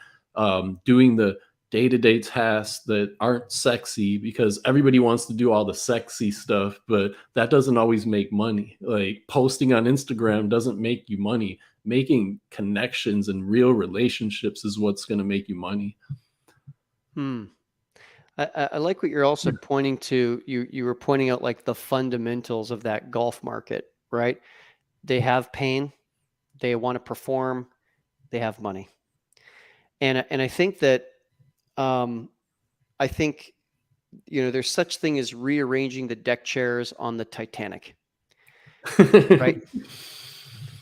doing the day-to-day tasks that aren't sexy, because everybody wants to do all the sexy stuff, but that doesn't always make money. Like, posting on Instagram doesn't make you money. Making connections and real relationships is what's going to make you money. I like what you're also pointing to. You were pointing out like the fundamentals of that golf market, right? They have pain, they want to perform, they have money. And I think that there's such thing as rearranging the deck chairs on the Titanic, right?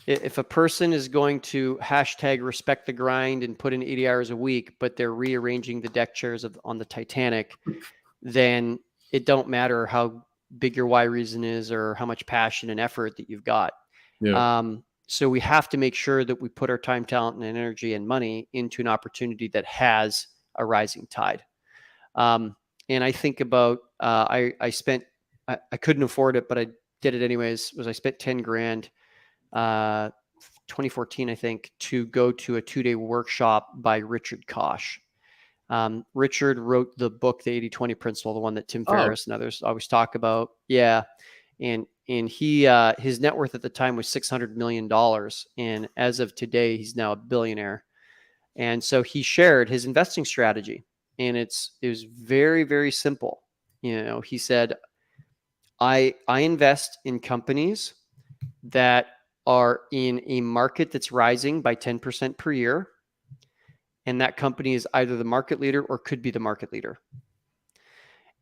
If a person is going to hashtag respect the grind and put in 80 hours a week, but they're rearranging the deck chairs on the Titanic, then it don't matter how big your why reason is or how much passion and effort that you've got. Yeah. So we have to make sure that we put our time, talent, and energy and money into an opportunity that has a rising tide. And I think about, I couldn't afford it, but I did it anyways, I spent 10 grand 2014, I think, to go to a 2-day workshop by Richard Koch. Richard wrote the book, The 80/20 Principle, the one that Tim Ferriss and others always talk about. Yeah. And he, his net worth at the time was $600 million. And as of today, he's now a billionaire. And so he shared his investing strategy, and it was very, very simple. He said, I invest in companies that are in a market that's rising by 10% per year. And that company is either the market leader or could be the market leader.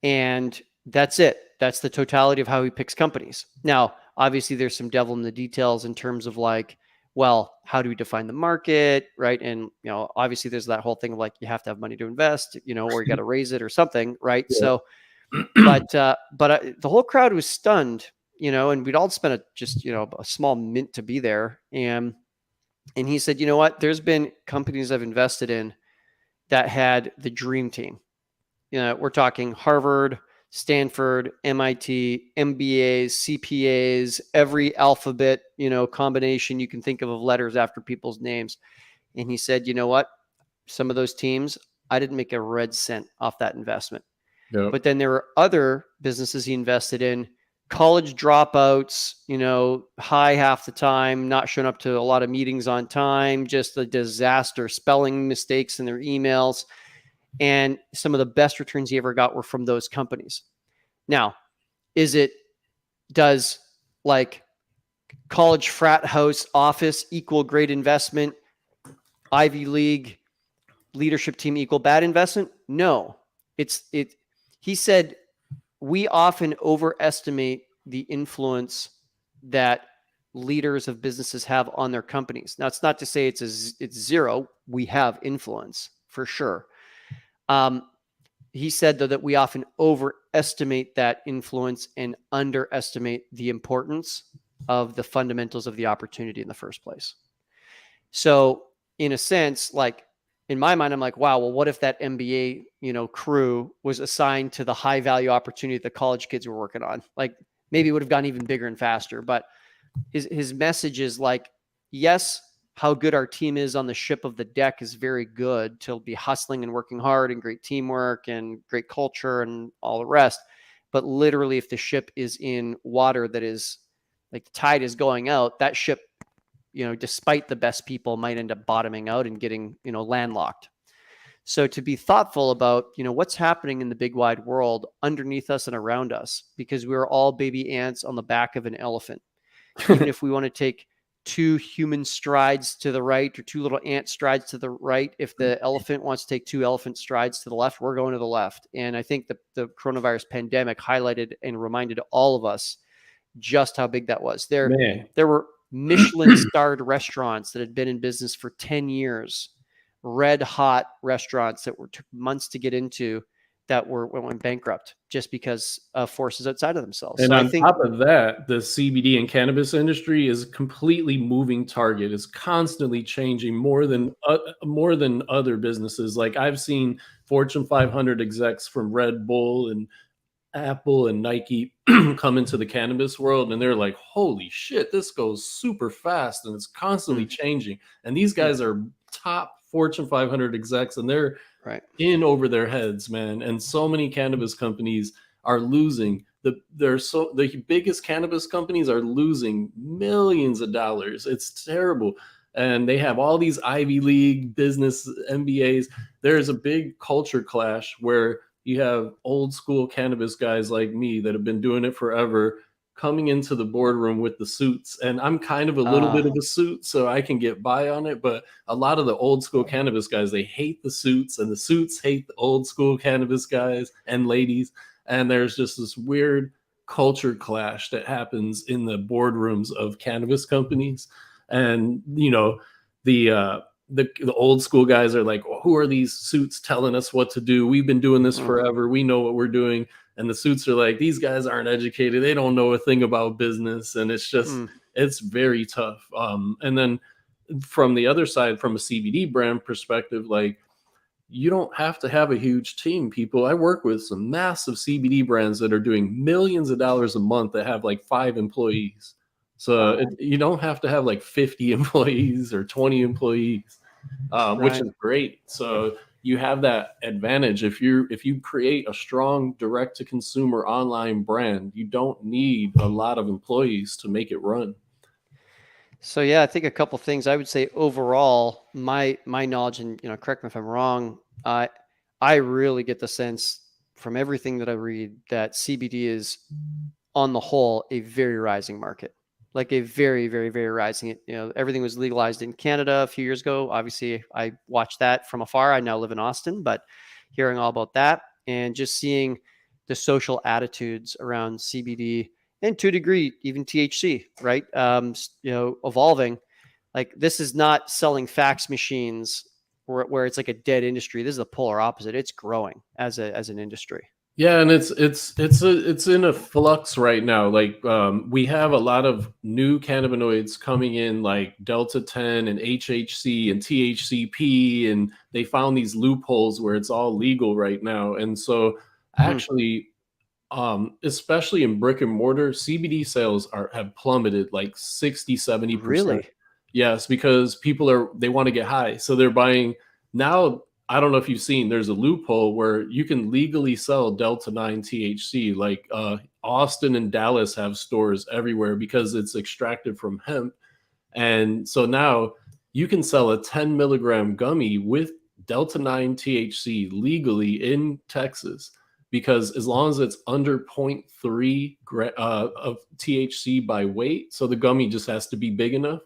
And that's it. That's the totality of how he picks companies. Now, obviously, there's some devil in the details in terms of like, well, how do we define the market, right? And obviously, there's that whole thing of like you have to have money to invest, or you got to raise it or something, right? Yeah. So, but the whole crowd was stunned, and we'd all spent a small mint to be there, and he said, you know what? There's been companies I've invested in that had the dream team. We're talking Harvard, Stanford, MIT, MBAs, CPAs, every alphabet, combination you can think of letters after people's names. And he said, you know what? Some of those teams, I didn't make a red cent off that investment. Yep. But then there were other businesses he invested in, college dropouts, high half the time, not showing up to a lot of meetings on time, just a disaster, spelling mistakes in their emails. And some of the best returns he ever got were from those companies. Now, does like college frat house office equal great investment? Ivy League leadership team equal bad investment? No. He said, we often overestimate the influence that leaders of businesses have on their companies. Now, it's not to say it's zero. We have influence for sure. He said, though, that we often overestimate that influence and underestimate the importance of the fundamentals of the opportunity in the first place. So in a sense, like in my mind, I'm like, wow, well, what if that MBA, crew was assigned to the high value opportunity that the college kids were working on? Like maybe it would have gone even bigger and faster. But his message is like, yes, how good our team is on the ship of the deck is very good to be hustling and working hard and great teamwork and great culture and all the rest. But literally, if the ship is in water that is like the tide is going out, that ship, despite the best people, might end up bottoming out and getting, landlocked. So to be thoughtful about, what's happening in the big wide world underneath us and around us, because we're all baby ants on the back of an elephant. Even if we want to take 2 human strides to the right or 2 little ant strides to the right, if the elephant wants to take 2 elephant strides to the left, we're going to the left. And I think the coronavirus pandemic highlighted and reminded all of us just how big that was. There were Michelin starred restaurants that had been in business for 10 years, red hot restaurants that took months to get into, that went bankrupt just because of forces outside of themselves. And so on top of that, the CBD and cannabis industry is a completely moving target. It's constantly changing more than other businesses. Like I've seen Fortune 500 execs from Red Bull and Apple and Nike come into the cannabis world, and they're like, holy shit, this goes super fast and it's constantly changing. And these guys are top Fortune 500 execs, and they're in over their heads, man. And so many cannabis companies are losing. The biggest cannabis companies are losing millions of dollars. It's terrible. And they have all these Ivy League business MBAs. There's a big culture clash where you have old school cannabis guys like me that have been doing it forever coming into the boardroom with the suits. And I'm kind of a little bit of a suit, so I can get by on it. But a lot of the old school cannabis guys, they hate the suits, and the suits hate the old school cannabis guys and ladies. And there's just this weird culture clash that happens in the boardrooms of cannabis companies. And, the old school guys are like, who are these suits telling us what to do? We've been doing this forever. We know what we're doing. And the suits are like, these guys aren't educated. They don't know a thing about business. And it's just, it's very tough. And then from the other side, from a CBD brand perspective, like you don't have to have a huge team, people. I work with some massive CBD brands that are doing millions of dollars a month that have like 5 employees. So you don't have to have like 50 employees or 20 employees, which is great. So you have that advantage. If you create a strong direct to consumer online brand, you don't need a lot of employees to make it run. So yeah, I think a couple things. I would say overall, my knowledge, and correct me if I'm wrong, I really get the sense from everything that I read that CBD is on the whole, a very rising market, like a very, very, very rising. Everything was legalized in Canada a few years ago. Obviously, I watched that from afar. I now live in Austin, but hearing all about that and just seeing the social attitudes around CBD and to a degree, even THC, right? Evolving. Like, this is not selling fax machines where it's like a dead industry. This is the polar opposite. It's growing as an industry. Yeah, and it's in a flux right now. Like we have a lot of new cannabinoids coming in, like Delta 10 and HHC and THCP, and they found these loopholes where it's all legal right now. And so actually, especially in brick and mortar, CBD sales have plummeted like 60-70%. Really? Yes, because they want to get high, so they're buying now. I don't know if you've seen, there's a loophole where you can legally sell Delta 9 THC. Like Austin and Dallas have stores everywhere because it's extracted from hemp. And so now you can sell a 10 milligram gummy with Delta 9 THC legally in Texas, because as long as it's under 0.3 of THC by weight, so the gummy just has to be big enough.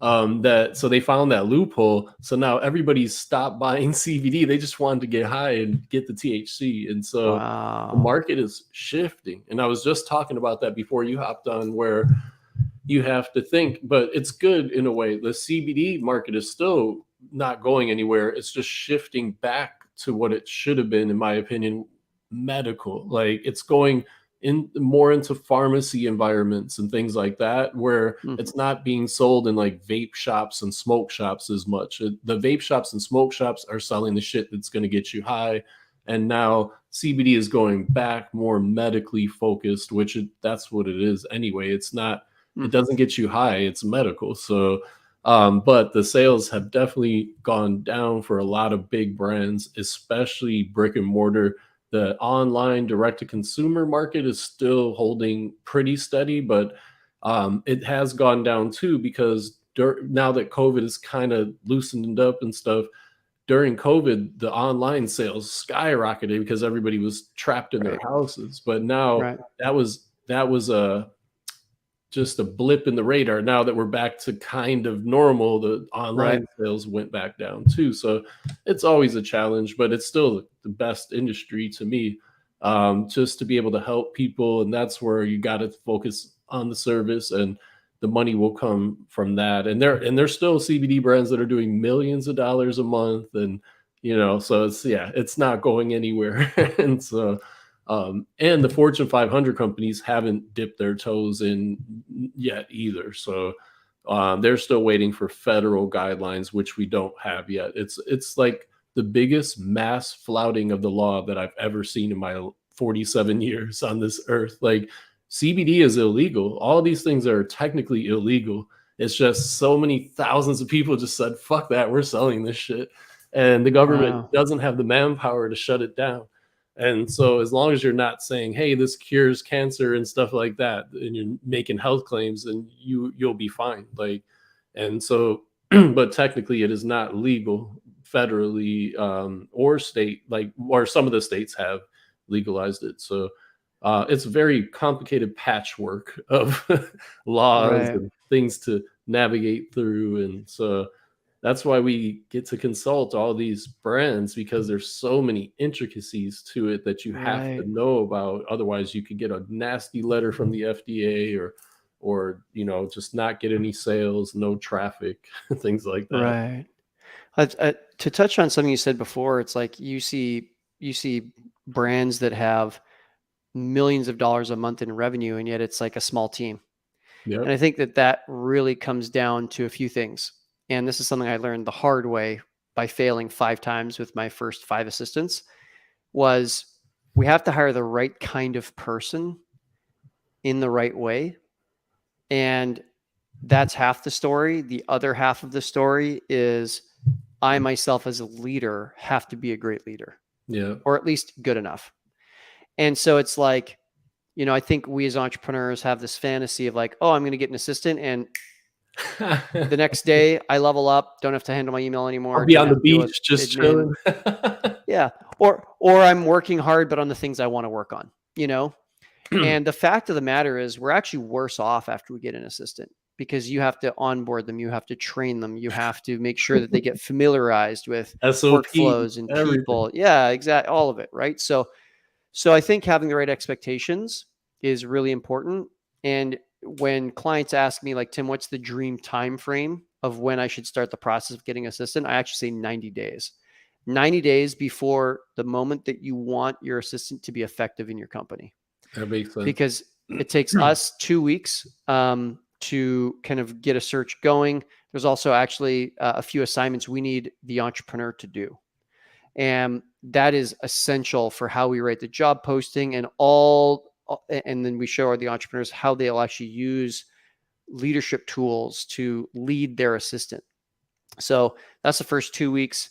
So they found that loophole. So now everybody's stopped buying CBD. They just wanted to get high and get the THC. And so the market is shifting. And I was just talking about that before you hopped on, where you have to think, but it's good in a way. The CBD market is still not going anywhere. It's just shifting back to what it should have been, in my opinion, medical. Like, it's going more into pharmacy environments and things like that, where it's not being sold in like vape shops and smoke shops as much. The vape shops and smoke shops are selling the shit that's going to get you high. And now CBD is going back more medically focused, that's what it is anyway. It's not, it doesn't get you high, it's medical. So, but the sales have definitely gone down for a lot of big brands, especially brick and mortar. The online direct-to-consumer market is still holding pretty steady, but it has gone down too, because now that COVID is kind of loosened up and stuff, during COVID, the online sales skyrocketed because everybody was trapped in their houses. But now that was just a blip in the radar. Now that we're back to kind of normal, the online sales went back down too. So it's always a challenge, but it's still the best industry to me, just to be able to help people. And that's where you got to focus on the service, and the money will come from that. And there's still CBD brands that are doing millions of dollars a month. And, so it's not going anywhere. And so, and the Fortune 500 companies haven't dipped their toes in yet either. So they're still waiting for federal guidelines, which we don't have yet. It's like the biggest mass flouting of the law that I've ever seen in my 47 years on this earth. Like, CBD is illegal. All these things are technically illegal. It's just so many thousands of people just said, fuck that, we're selling this shit. And the government doesn't have the manpower to shut it down. And so as long as you're not saying, hey, this cures cancer and stuff like that, and you're making health claims, then you'll be fine. Like, and so, but technically it is not legal federally, or state, or some of the states have legalized it. So it's a very complicated patchwork of laws and things to navigate through. And so that's why we get to consult all these brands, because there's so many intricacies to it that you have to know about. Otherwise, you could get a nasty letter from the FDA, or just not get any sales, no traffic, things like that. Right. To touch on something you said before, it's like you see brands that have millions of dollars a month in revenue, and yet it's like a small team. And I think that really comes down to a few things. And this is something I learned the hard way by failing 5 times with my first 5 assistants, was we have to hire the right kind of person in the right way. And that's half the story. The other half of the story is I myself as a leader have to be a great leader, or at least good enough. And so it's like, I think we as entrepreneurs have this fantasy of like, oh, I'm going to get an assistant, and the next day I level up, don't have to handle my email anymore. I'll be on the beach just chilling. Or I'm working hard, but on the things I want to work on, And the fact of the matter is we're actually worse off after we get an assistant, because you have to onboard them, you have to train them, you have to make sure that they get familiarized with SOP, workflows and everything. people. Yeah, exactly. All of it. Right. So I think having the right expectations is really important. And when clients ask me, like, Tim, what's the dream time frame of when I should start the process of getting assistant? I actually say 90 days. 90 days before the moment that you want your assistant to be effective in your company. That makes sense. Because it takes us 2 weeks to kind of get a search going. There's also actually a few assignments we need the entrepreneur to do. And that is essential for how we write the job posting and then we show the entrepreneurs how they'll actually use leadership tools to lead their assistant. So that's the first 2 weeks.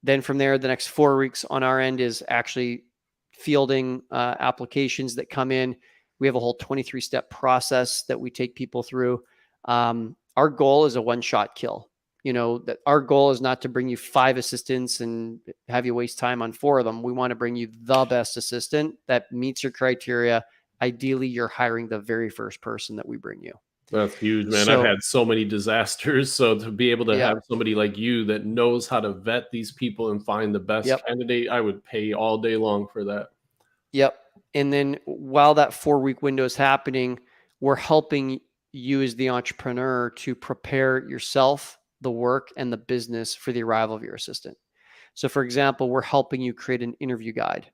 Then from there, the next 4 weeks on our end is actually fielding applications that come in. We have a whole 23-step process that we take people through. Our goal is a one-shot kill. That our goal is not to bring you 5 assistants and have you waste time on 4 of them. We want to bring you the best assistant that meets your criteria. Ideally, you're hiring the very first person that we bring you. That's huge, man. I've had so many disasters. So to be able to have somebody like you that knows how to vet these people and find the best candidate, I would pay all day long for that. Yep. And then while that 4-week window is happening, we're helping you as the entrepreneur to prepare yourself, the work, and the business for the arrival of your assistant. So for example, we're helping you create an interview guide.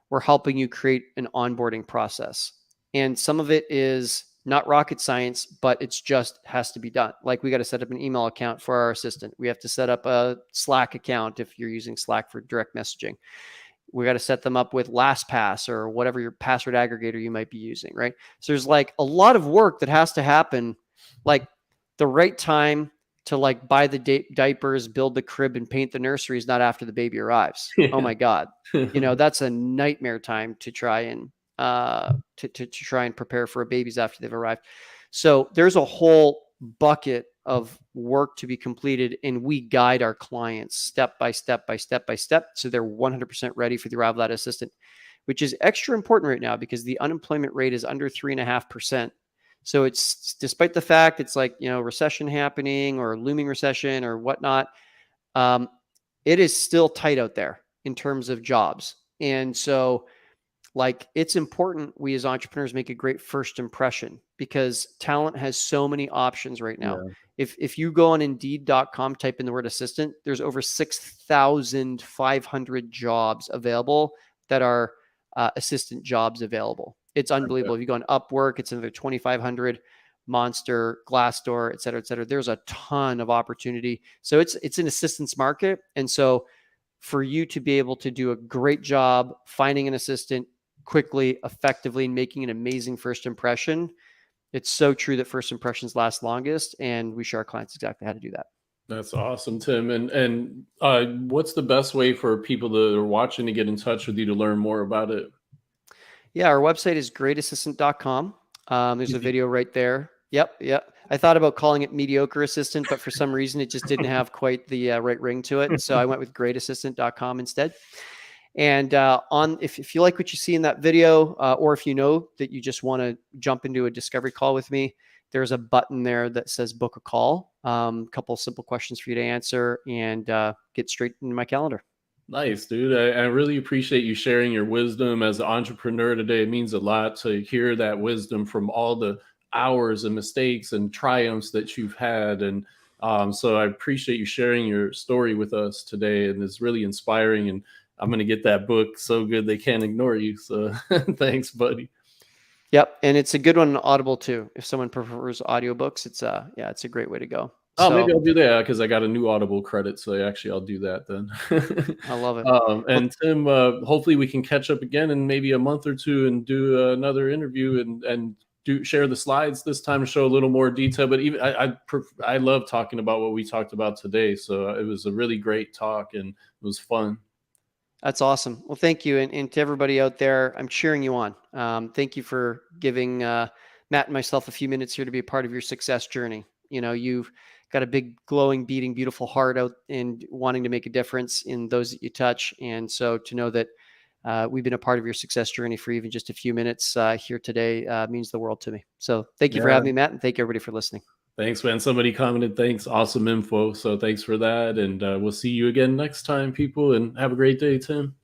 We're helping you create an onboarding process. And some of it is not rocket science, but it's just has to be done. Like, we got to set up an email account for our assistant. We have to set up a Slack account if you're using Slack for direct messaging. We got to set them up with LastPass or whatever your password aggregator you might be using, right? So there's like a lot of work that has to happen, like the right time to like buy the diapers, build the crib, and paint the nursery is not after the baby arrives. Oh my God. That's a nightmare time to try and to try and prepare for a baby's after they've arrived. So there's a whole bucket of work to be completed, and we guide our clients step by step by step by step, so they're 100% ready for the arrival of that assistant, which is extra important right now because the unemployment rate is under 3.5%. So it's, despite the fact it's like, recession happening or looming recession or whatnot, it is still tight out there in terms of jobs. And so, like, it's important we as entrepreneurs make a great first impression, because talent has so many options right now. Yeah. If you go on Indeed.com, type in the word assistant, there's over 6,500 jobs available that are assistant jobs available. It's unbelievable. If you go on Upwork, it's another 2,500, Monster, Glassdoor, et cetera, et cetera. There's a ton of opportunity. So it's an assistance market. And so for you to be able to do a great job finding an assistant quickly, effectively, and making an amazing first impression, it's so true that first impressions last longest, and we show our clients exactly how to do that. That's awesome, Tim. And what's the best way for people that are watching to get in touch with you to learn more about it? Yeah, our website is greatassistant.com. There's a video right there. Yep. I thought about calling it Mediocre Assistant, but for some reason it just didn't have quite the right ring to it. So I went with greatassistant.com instead. And if you like what you see in that video, or if you know that you just want to jump into a discovery call with me, there's a button there that says book a call. A couple of simple questions for you to answer and get straight into my calendar. Nice, dude. I really appreciate you sharing your wisdom as an entrepreneur today. It means a lot to hear that wisdom from all the hours and mistakes and triumphs that you've had. And so I appreciate you sharing your story with us today. And it's really inspiring. And I'm going to get that book, So Good They Can't Ignore You. So thanks, buddy. Yep. And it's a good one on Audible too. If someone prefers audiobooks, it's a great way to go. Oh, maybe I'll do that because I got a new Audible credit. So actually I'll do that then. I love it. And Tim, hopefully we can catch up again in maybe a month or two and do another interview and share the slides this time to show a little more detail. But even I love talking about what we talked about today. So it was a really great talk and it was fun. That's awesome. Well, thank you. And to everybody out there, I'm cheering you on. Thank you for giving Matt and myself a few minutes here to be a part of your success journey. You've got a big, glowing, beating, beautiful heart out and wanting to make a difference in those that you touch. And so to know that we've been a part of your success journey for even just a few minutes here today means the world to me. So thank you for having me, Matt, and thank you everybody for listening. Thanks, man. Somebody commented, thanks. Awesome info. So thanks for that. And we'll see you again next time, people. And have a great day, Tim.